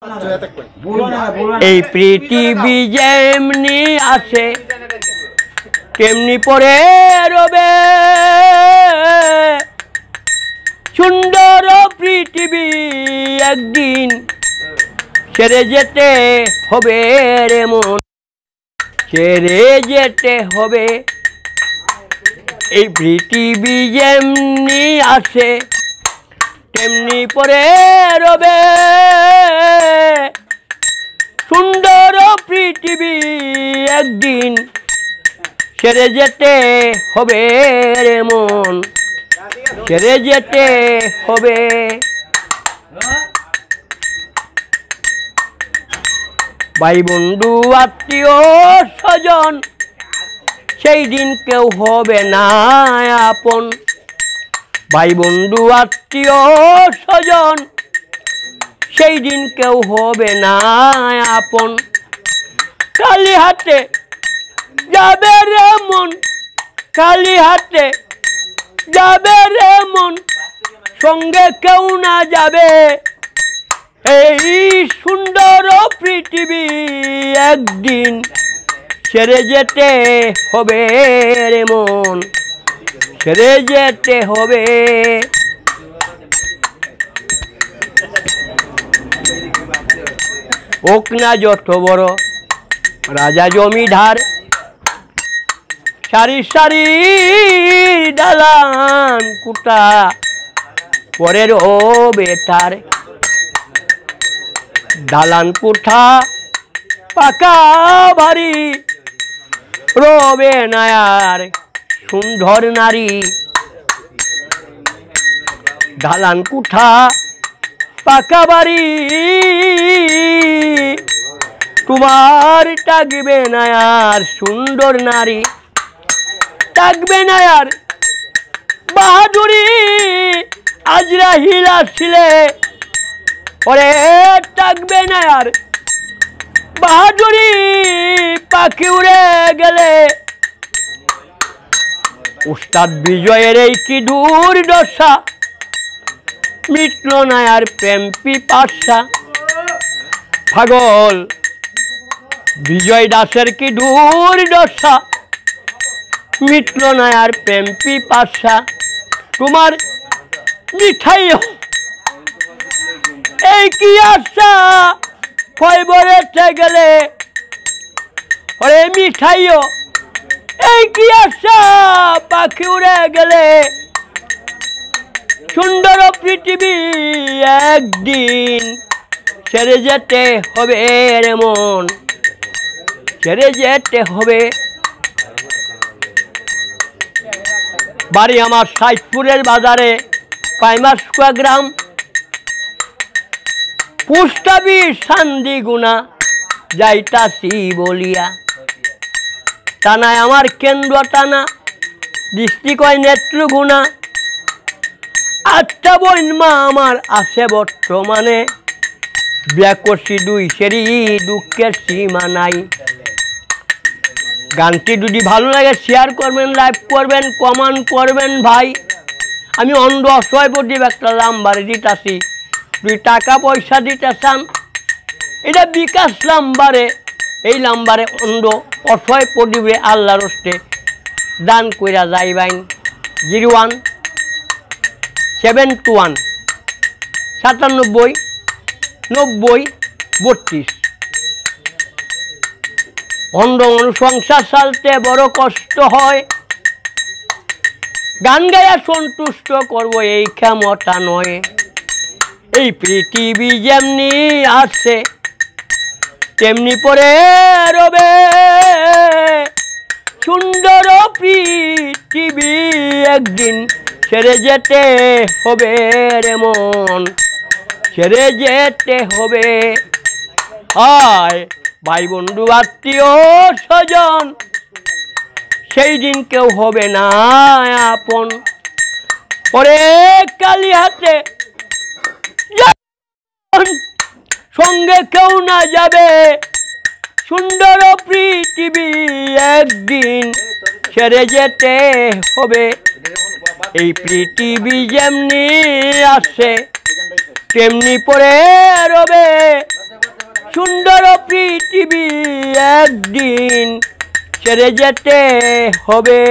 এই পৃথিবী যেমনি আছে তেমনি পরে রবে, সুন্দর পৃথিবী একদিন ছেড়ে যেতে হবে রে মন, ছেড়ে যেতে হবে। এই পৃথিবী যেমনি আছে তেমনি পরে রবে, সুন্দর পৃথিবী একদিন ছেড়ে যেতে হবে রে মন, ছেড়ে যেতে হবে। ভাই বন্ধু আত্মীয় স্বজন সেই দিন কেউ হবে না আপন, ভাই বন্ধু আত্মীয় স্বজন সেই দিন কেউ হবে না আপন। খালি হাতে যাবে রে মন, খালি হাতে যাবে রে মন, সঙ্গে কেউ না যাবে। এই সুন্দর পৃথিবী একদিন ছেড়ে যেতে হবে রে মন, ছেড়ে যেতে হবে। হোক না যত বড় রাজা জমিদার, সারি সারি দালান কুটা পরে রবে তার, দালান কুঠা পাকা বাড়ি রবে না আর সুন্দর নারী। দালান কুঠা পাকা বাড়ি তোমার থাকবে না আর সুন্দর নারী, থাকবে না আর বাহাদুরি আজরাহিল আসলে, ওরে থাকবে না আর বাহাদুরি পাখি উড়ে গেলে। উস্তাদ বিজয়ের এই কি দুর্দশা, মিটল না আর প্রেম পিপাসা। পাগল বিজয় দাসের কি দুর্দশা, মিটল না আর প্রেম পিপাসা। তোমার মিঠাইও এই কি আশা ফয়বরেতে গেলে, ওরে মিঠাইও এই কি আশা পাখি উড়ে গেলে। সুন্দর পৃথিবী একদিন ছেড়ে যেতে হবে রে মন, ছেড়ে যেতে হবে। বাড়ি আমার সাইদপুরের বাজারে পাইমাসকুয়া গ্রাম, পুষ্টাবি শান্তি গুণা যাইতাছি বলিয়া। টানায় আমার কেন্দ্র টানা ডিস্ট্রিক্ট হয় নেত্রগুণা। 8টা বোন মা আমার আছে বর্তমানে, বিয়া করছি 2 সেরি দুঃখের সীমা নাই। গানটি যদি ভালো লাগে শেয়ার করবেন, লাইক করবেন, কমেন্ট করবেন ভাই। আমি অন্ধ অসহায় প্রদীপ একটা নাম্বারে দিতেছি, 2 টাকা পয়সা দিতে চান এটা বিকাশ নাম্বারে, এই নাম্বারে অন্ধ অসহায় প্রদীপে আল্লাহর হস্তে দান কইরা যাইবেন। 0171 97 90 32। অন্ধ সংসার চালতে বড় কষ্ট হয়, গান গায়া সন্তুষ্ট করব এই ক্ষমতা নয়। এই পৃথিবী যেমনি আছে তেমনি পরে রবে, সুন্দর পৃথিবী একদিন ছেড়ে যেতে হবে রে মন, ছেড়ে যেতে হবে। হায় ভাই বন্ধু আত্মীয় স্বজন সেই দিন কেউ হবে না আপন, পরে কালি হাতে সঙ্গে কেউ না যাবে। সুন্দর পৃথিবী একদিন ছেড়ে যেতে হবে। এই পৃথিবী যেমনি আসে তেমনি পড়ে রবে, সুন্দর পৃথিবী একদিন ছেড়ে যেতে হবে।